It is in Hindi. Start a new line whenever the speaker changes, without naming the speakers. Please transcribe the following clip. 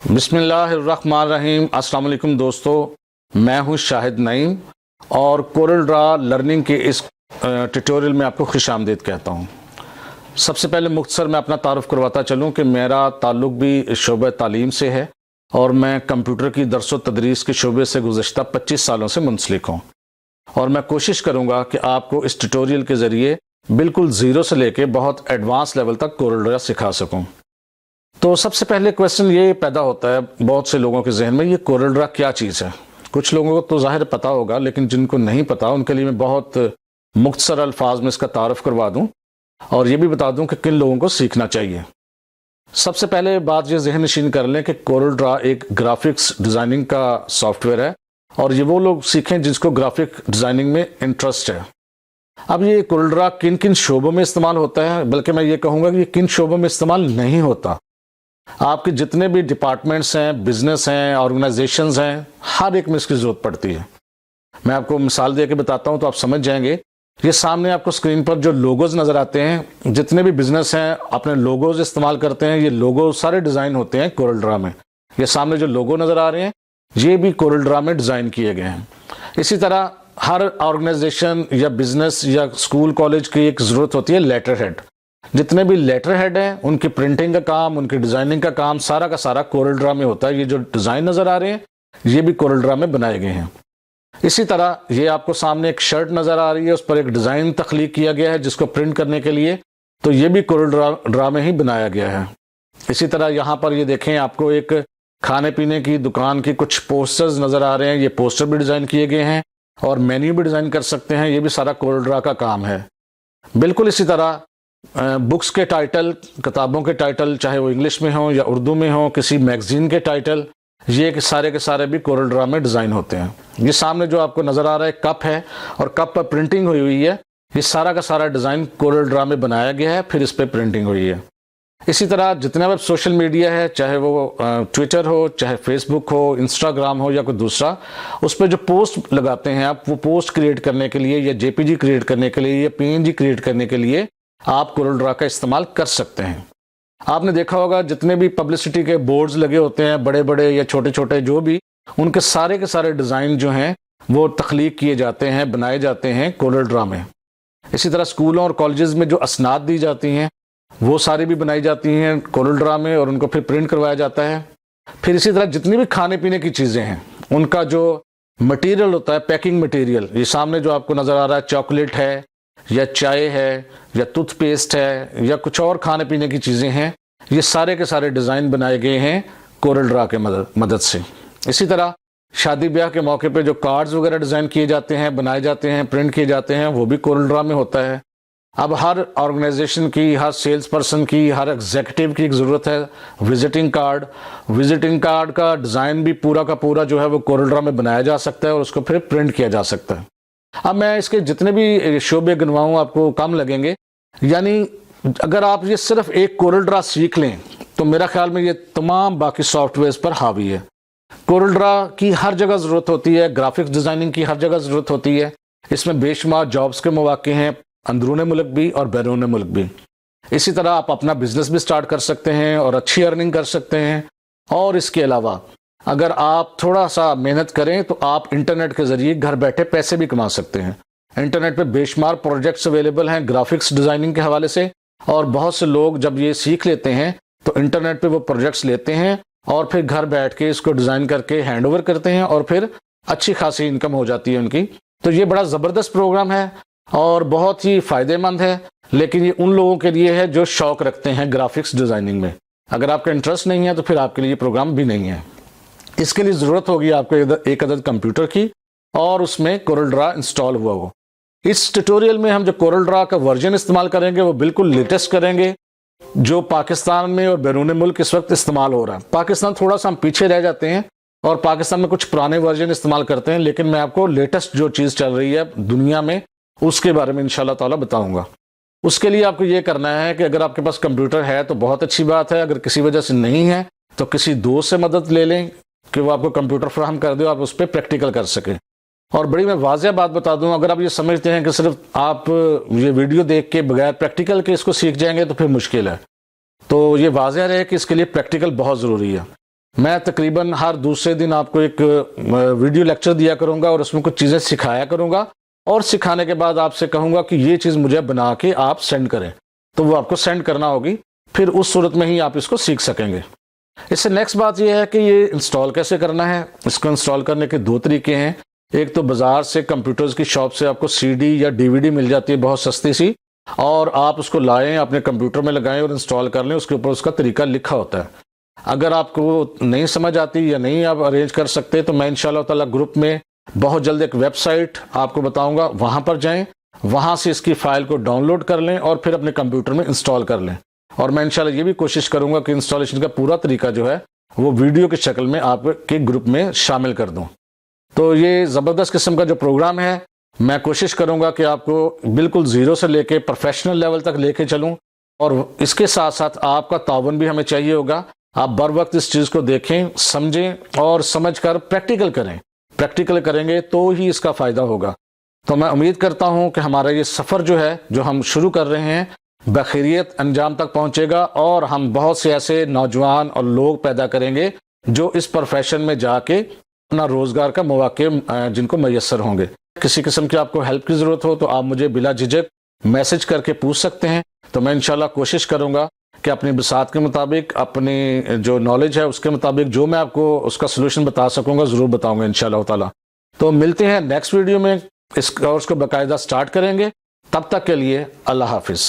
बिस्मिल्लाहिर्रहमानिर्रहीम। अस्सलाम वालेकुम दोस्तों, मैं हूं शाहिद नईम और कोरल ड्रा लर्निंग के इस ट्यूटोरियल में आपको खुशामदीद कहता हूं। सबसे पहले मुख्तसर मैं अपना तारुफ करवाता चलूं कि मेरा ताल्लुक भी शोबे तालीम से है और मैं कंप्यूटर की दरसो तदरीस के शोबे से गुज़श्ता 25 सालों से मुंसलिक हूँ और मैं कोशिश करूँगा कि आपको इस ट्यूटोरियल के ज़रिए बिल्कुल ज़ीरो से लेके बहुत एडवांस लेवल तक कोरल ड्रा सिखा सकूँ। तो सबसे पहले क्वेश्चन ये पैदा होता है बहुत से लोगों के जहन में, ये कोरल ड्रा क्या चीज़ है। कुछ लोगों को तो ज़ाहिर पता होगा, लेकिन जिनको नहीं पता उनके लिए मैं बहुत मुख्तसर अल्फाज में इसका तारुफ करवा दूं और ये भी बता दूं कि किन लोगों को सीखना चाहिए। सबसे पहले बात ये जहन नशीन कर लें कि कोरल ड्रा एक ग्राफिक्स डिज़ाइनिंग का सॉफ्टवेयर है और ये वो लोग सीखें जिसको ग्राफिक डिज़ाइनिंग में इंटरेस्ट है। अब ये कोरल ड्रा किन किन शोबों में इस्तेमाल होता है, बल्कि मैं ये कहूँगा कि ये किन शोबों में इस्तेमाल नहीं होता। आपके जितने भी डिपार्टमेंट्स हैं, बिजनेस हैं, ऑर्गेनाइजेशंस हैं, हर एक में इसकी ज़रूरत पड़ती है। मैं आपको मिसाल दे के बताता हूँ तो आप समझ जाएंगे। ये सामने आपको स्क्रीन पर जो लोगोज नज़र आते हैं, जितने भी बिजनेस हैं अपने लोगोज इस्तेमाल करते हैं। ये लोगो सारे डिज़ाइन होते हैं कोरल ड्रा में। ये सामने जो लोगो नज़र आ रहे हैं ये भी कोरल ड्रा में डिज़ाइन किए गए हैं। इसी तरह हर ऑर्गेनाइजेशन या बिजनेस या स्कूल कॉलेज की एक ज़रूरत होती है लेटर हेड। जितने भी लेटर हेड हैं उनकी प्रिंटिंग का काम, उनकी डिज़ाइनिंग का काम सारा का सारा कोरल ड्रा में होता है। ये जो डिज़ाइन नज़र आ रहे हैं ये भी कोरल ड्रा में बनाए गए हैं। इसी तरह ये आपको सामने एक शर्ट नज़र आ रही है, उस पर एक डिज़ाइन तख्लीक किया गया है जिसको प्रिंट करने के लिए, तो ये भी कोरल ड्रा में ही बनाया गया है। इसी तरह यहाँ पर ये देखें, आपको एक खाने पीने की दुकान की कुछ पोस्टर्स नज़र आ रहे हैं। ये पोस्टर भी डिज़ाइन किए गए हैं और मेन्यू भी डिज़ाइन कर सकते हैं। ये भी सारा कोरल ड्रा का काम है। बिल्कुल इसी तरह बुक्स के टाइटल, किताबों के टाइटल, चाहे वो इंग्लिश में हो या उर्दू में हो, किसी मैगजीन के टाइटल, ये के सारे भी कोरल ड्रा में डिज़ाइन होते हैं। ये सामने जो आपको नज़र आ रहा है कप है और कप पर प्रिंटिंग हुई है। ये सारा का सारा डिज़ाइन कोरल ड्रा में बनाया गया है, फिर इस पर प्रिंटिंग हुई है। इसी तरह जितने भी सोशल मीडिया है, चाहे वो ट्विटर हो, चाहे फेसबुक हो, इंस्टाग्राम हो या कोई दूसरा, उस पर जो पोस्ट लगाते हैं आप, वो पोस्ट क्रिएट करने के लिए या जेपीजी क्रिएट करने के लिए या पीएनजी क्रिएट करने के लिए आप कोरल ड्रा का इस्तेमाल कर सकते हैं। आपने देखा होगा जितने भी पब्लिसिटी के बोर्ड्स लगे होते हैं, बड़े बड़े या छोटे छोटे जो भी, उनके सारे के सारे डिज़ाइन जो हैं वो तख्लीक किए जाते हैं, बनाए जाते हैं कोरल ड्रा में। इसी तरह स्कूलों और कॉलेजेस में जो असनाद दी जाती हैं वो सारी भी बनाई जाती हैं कोरल ड्रा में और उनको फिर प्रिंट करवाया जाता है। फिर इसी तरह जितनी भी खाने पीने की चीज़ें हैं उनका जो मटीरियल होता है, पैकिंग मटीरियल, ये सामने जो आपको नज़र आ रहा है चॉकलेट है या चाय है या टूथपेस्ट है या कुछ और खाने पीने की चीज़ें हैं, ये सारे के सारे डिज़ाइन बनाए गए हैं कोरल ड्रा के मदद से। इसी तरह शादी ब्याह के मौके पे जो कार्ड्स वगैरह डिज़ाइन किए जाते हैं, बनाए जाते हैं, प्रिंट किए जाते हैं, वो भी कोरल ड्रा में होता है। अब हर ऑर्गेनाइजेशन की, हर सेल्स पर्सन की, हर एग्जीक्यूटिव की एक ज़रूरत है विजिटिंग कार्ड का डिज़ाइन भी पूरा का पूरा जो है वो कोरल ड्रा में बनाया जा सकता है और उसको फिर प्रिंट किया जा सकता है। अब मैं इसके जितने भी शोबे गिनवाऊँ आपको कम लगेंगे, यानी अगर आप ये सिर्फ एक कोरल ड्रा सीख लें तो मेरा ख्याल में ये तमाम बाकी सॉफ्टवेयर्स पर हावी है। कोरल ड्रा की हर जगह ज़रूरत होती है, ग्राफिक्स डिज़ाइनिंग की हर जगह ज़रूरत होती है। इसमें बेशुमार जॉब्स के मौके हैं, अंदरून मुल्क भी और बैरून मुल्क भी। इसी तरह आप अपना बिजनेस भी स्टार्ट कर सकते हैं और अच्छी अर्निंग कर सकते हैं। और इसके अलावा अगर आप थोड़ा सा मेहनत करें तो आप इंटरनेट के ज़रिए घर बैठे पैसे भी कमा सकते हैं। इंटरनेट पे बेशुमार प्रोजेक्ट्स अवेलेबल हैं ग्राफिक्स डिज़ाइनिंग के हवाले से, और बहुत से लोग जब ये सीख लेते हैं तो इंटरनेट पे वो प्रोजेक्ट्स लेते हैं और फिर घर बैठ के इसको डिज़ाइन करके हैंड ओवर करते हैं और फिर अच्छी खासी इनकम हो जाती है उनकी। तो ये बड़ा ज़बरदस्त प्रोग्राम है और बहुत ही फ़ायदेमंद है, लेकिन ये उन लोगों के लिए है जो शौक़ रखते हैं ग्राफिक्स डिज़ाइनिंग में। अगर आपका इंटरेस्ट नहीं है तो फिर आपके लिए ये प्रोग्राम भी नहीं है। इसके लिए ज़रूरत होगी आपको एक अदद कंप्यूटर की और उसमें कोरल ड्रा इंस्टॉल हुआ हो। इस ट्यूटोरियल में हम जो कोरल ड्रा का वर्जन इस्तेमाल करेंगे वो बिल्कुल लेटेस्ट करेंगे, जो पाकिस्तान में और बैरून मुल्क इस वक्त इस्तेमाल हो रहा है। पाकिस्तान थोड़ा सा हम पीछे रह जाते हैं और पाकिस्तान में कुछ पुराने वर्जन इस्तेमाल करते हैं, लेकिन मैं आपको लेटेस्ट जो चीज़ चल रही है दुनिया में उसके बारे में इंशाल्लाह ताला बताऊँगा। उसके लिए आपको ये करना है कि अगर आपके पास कंप्यूटर है तो बहुत अच्छी बात है, अगर किसी वजह से नहीं है तो किसी दोस्त से मदद ले लें कि वो आपको कंप्यूटर फराहम कर दे, आप उस पर प्रैक्टिकल कर सकें। और बड़ी मैं वाज़ेह बात बता दूं, अगर आप ये समझते हैं कि सिर्फ आप ये वीडियो देख के बगैर प्रैक्टिकल के इसको सीख जाएंगे तो फिर मुश्किल है। तो ये वाज़ेह रहे कि इसके लिए प्रैक्टिकल बहुत ज़रूरी है। मैं तकरीबन हर दूसरे दिन आपको एक वीडियो लेक्चर दिया करूंगा और उसमें कुछ चीज़ें सिखाया करूंगा और सिखाने के बाद आपसे कहूंगा कि ये चीज़ मुझे बना के आप सेंड करें, तो वो आपको सेंड करना होगी, फिर उस सूरत में ही आप इसको सीख सकेंगे। इससे नेक्स्ट बात यह है कि ये इंस्टॉल कैसे करना है। इसको इंस्टॉल करने के दो तरीके हैं। एक तो बाज़ार से कंप्यूटर्स की शॉप से आपको CD या DVD मिल जाती है बहुत सस्ती सी, और आप उसको लाएं, अपने कंप्यूटर में लगाएं और इंस्टॉल कर लें। उसके ऊपर उसका तरीका लिखा होता है। अगर आपको नहीं समझ आती या नहीं आप अरेंज कर सकते तो मैं इंशाअल्लाह ताला ग्रुप में बहुत जल्द एक वेबसाइट आपको बताऊंगा, वहां पर जाएं, वहां से इसकी फाइल को डाउनलोड कर लें और फिर अपने कंप्यूटर में इंस्टॉल कर लें। और मैं इंशाल्लाह ये भी कोशिश करूंगा कि इंस्टॉलेशन का पूरा तरीका जो है वो वीडियो की शक्ल में आपके ग्रुप में शामिल कर दूं। तो ये ज़बरदस्त किस्म का जो प्रोग्राम है, मैं कोशिश करूंगा कि आपको बिल्कुल ज़ीरो से लेके प्रोफेशनल लेवल तक लेके चलूं, और इसके साथ साथ आपका ताउन भी हमें चाहिए होगा। आप बर वक्त इस चीज़ को देखें, समझें और समझ कर प्रैक्टिकल करें। प्रैक्टिकल करेंगे तो ही इसका फ़ायदा होगा। तो मैं उम्मीद करता हूं कि हमारा ये सफ़र जो है, जो हम शुरू कर रहे हैं, बखैरियत अंजाम तक पहुंचेगा और हम बहुत से ऐसे नौजवान और लोग पैदा करेंगे जो इस प्रोफेशन में जाके अपना रोज़गार का मौके जिनको मैसर होंगे। किसी किस्म की आपको हेल्प की ज़रूरत हो तो आप मुझे बिला झिझक मैसेज करके पूछ सकते हैं। तो मैं इंशाल्लाह कोशिश करूँगा कि अपनी बसात के मुताबिक, अपनी जो नॉलेज है उसके मुताबिक जो मैं आपको उसका सलूशन बता सकूँगा ज़रूर बताऊँगा इंशाल्लाह ताला। तो मिलते हैं नेक्स्ट वीडियो में, इस कोर्स को बाकायदा स्टार्ट करेंगे। तब तक के लिए अल्लाह हाफिज़।